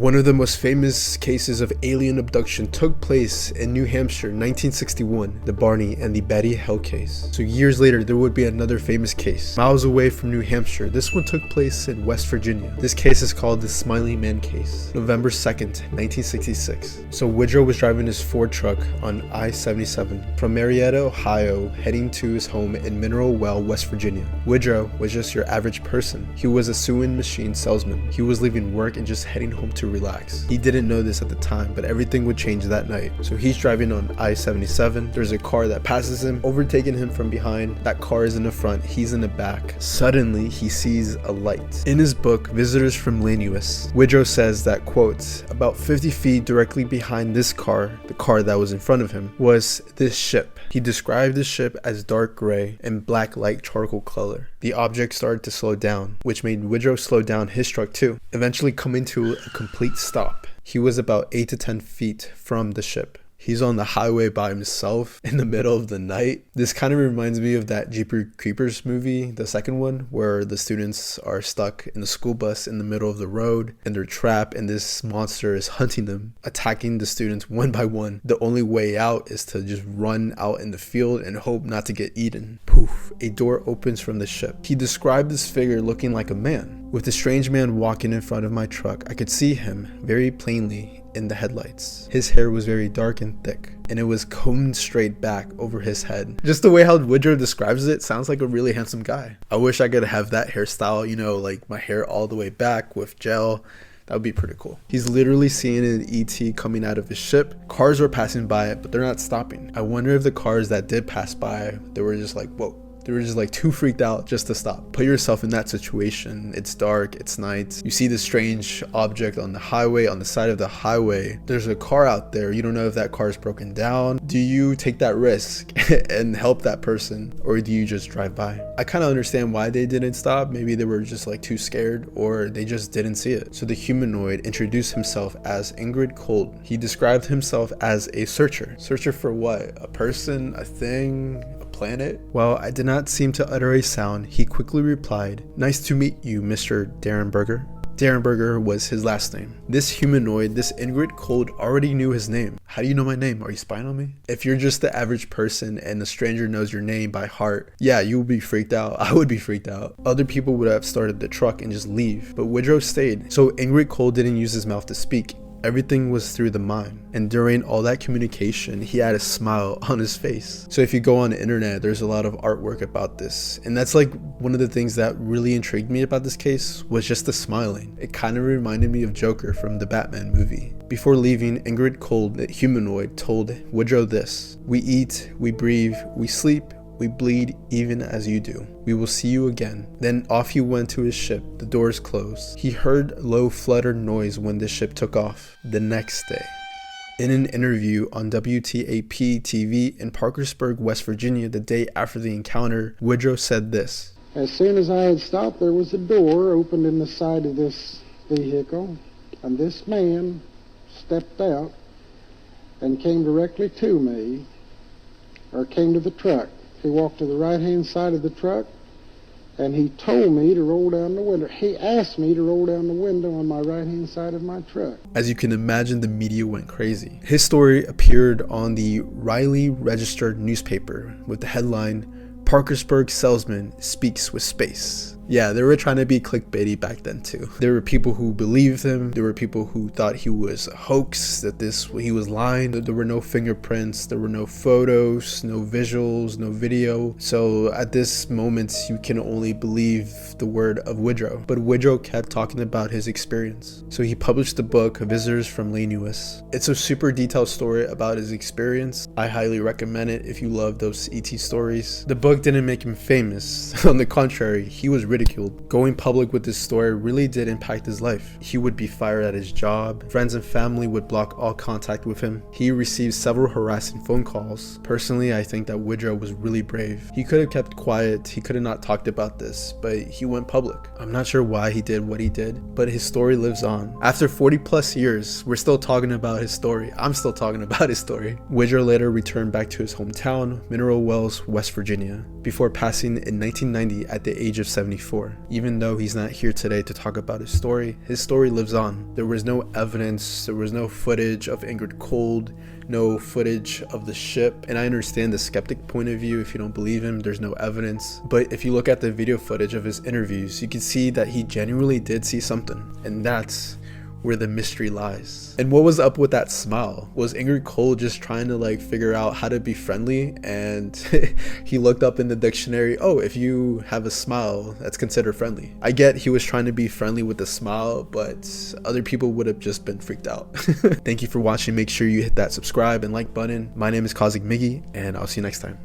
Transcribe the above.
One of the most famous cases of alien abduction took place in New Hampshire, 1961, the Barney and the Betty Hill case. So years later, there would be another famous case, miles away from New Hampshire. This one took place in West Virginia. This case is called the Smiling Man case, November 2nd, 1966. So Woodrow was driving his Ford truck on I-77 from Marietta, Ohio, heading to his home in Mineral Well, West Virginia. Woodrow was just your average person. He was a sewing machine salesman. He was leaving work and just heading home to relax. He didn't know this at the time, but everything would change that night. So he's driving on I-77. There's a car that passes him, overtaking him from behind. That car is in the front, he's in the back. Suddenly, he sees a light. In his book, Visitors from Lanus, Woodrow says that, quote, about 50 feet directly behind this car, the car that was in front of him, was this ship. He described the ship as dark gray and black like charcoal color. The object started to slow down, which made Woodrow slow down his truck too, eventually coming to a complete stop. He was about 8 to 10 feet from the ship. He's on the highway by himself in the middle of the night. This kind of reminds me of that Jeepers Creepers movie, the second one, where the students are stuck in the school bus in the middle of the road and they're trapped and this monster is hunting them, attacking the students one by one. The only way out is to just run out in the field and hope not to get eaten. Poof, a door opens from the ship. He described this figure looking like a man. With the strange man walking in front of my truck, I could see him very plainly in the headlights. His hair was very dark and thick, and it was combed straight back over his head. Just the way how Woodrow describes it sounds like a really handsome guy. I wish I could have that hairstyle, you know, like my hair all the way back with gel. That would be pretty cool. He's literally seeing an ET coming out of his ship. Cars were passing by it, but they're not stopping. I wonder if the cars that did pass by, they were just like, whoa. They were just like too freaked out just to stop. Put yourself in that situation. It's dark, it's night. You see this strange object on the highway, on the side of the highway. There's a car out there. You don't know if that car is broken down. Do you take that risk and help that person, or do you just drive by? I kind of understand why they didn't stop. Maybe they were just like too scared, or they just didn't see it. So the humanoid introduced himself as Ingrid Cold. He described himself as a searcher. Searcher for what? A person? A thing? Planet? While I did not seem to utter a sound, he quickly replied, "Nice to meet you, Mr. Derenberger." Derenberger was his last name. This humanoid, this Ingrid Cold, already knew his name. How do you know my name? Are you spying on me? If you're just the average person and a stranger knows your name by heart, yeah, you would be freaked out. I would be freaked out. Other people would have started the truck and just leave, but Woodrow stayed. So Ingrid Cold didn't use his mouth to speak. Everything was through the mind, and during all that communication he had a smile on his face. So if you go on the internet, there's a lot of artwork about this, and that's like one of the things that really intrigued me about this case was just the smiling. It kind of reminded me of Joker from the Batman movie. Before leaving, Ingrid Cold, the humanoid, told Woodrow this: "We eat, we breathe, we sleep, we bleed even as you do. We will see you again." Then off he went to his ship. The doors closed. He heard low fluttered noise when the ship took off. The next day, in an interview on WTAP TV in Parkersburg, West Virginia, the day after the encounter, Woodrow said this: "As soon as I had stopped, there was a door opened in the side of this vehicle, and this man stepped out and came directly to me, or came to the truck. He walked to the right-hand side of the truck, and he told me to roll down the window. He asked me to roll down the window on my right-hand side of my truck." As you can imagine, the media went crazy. His story appeared on the Riley Registered newspaper with the headline, "Parkersburg Salesman Speaks with Space." Yeah, they were trying to be clickbaity back then too. There were people who believed him. There were people who thought he was a hoax, that he was lying. There were no fingerprints. There were no photos, no visuals, no video. So at this moment, you can only believe the word of Woodrow. But Woodrow kept talking about his experience. So he published the book, Visitors from Lanus. It's a super detailed story about his experience. I highly recommend it if you love those ET stories. The book didn't make him famous. On the contrary, he was ridiculed. Going public with this story really did impact his life. He would be fired at his job. Friends and family would block all contact with him. He received several harassing phone calls. Personally, I think that Woodrow was really brave. He could have kept quiet. He could have not talked about this, but he went public. I'm not sure why he did what he did, but his story lives on. After 40 plus years, we're still talking about his story. I'm still talking about his story. Woodrow later returned back to his hometown, Mineral Wells, West Virginia, before passing in 1990 at the age of 74. before. Even though he's not here today to talk about his story lives on. There was no evidence, there was no footage of Ingrid Cold, no footage of the ship, and I understand the skeptic point of view. If you don't believe him, there's no evidence. But if you look at the video footage of his interviews, you can see that he genuinely did see something, and that's where the mystery lies. And what was up with that smile? Was Ingrid Cole just trying to like figure out how to be friendly, and he looked up in the dictionary, oh, if you have a smile, that's considered friendly. I get he was trying to be friendly with a smile, but other people would have just been freaked out. Thank you for watching. Make sure you hit that subscribe and like button. My name is Cosmic Miggy, and I'll see you next time.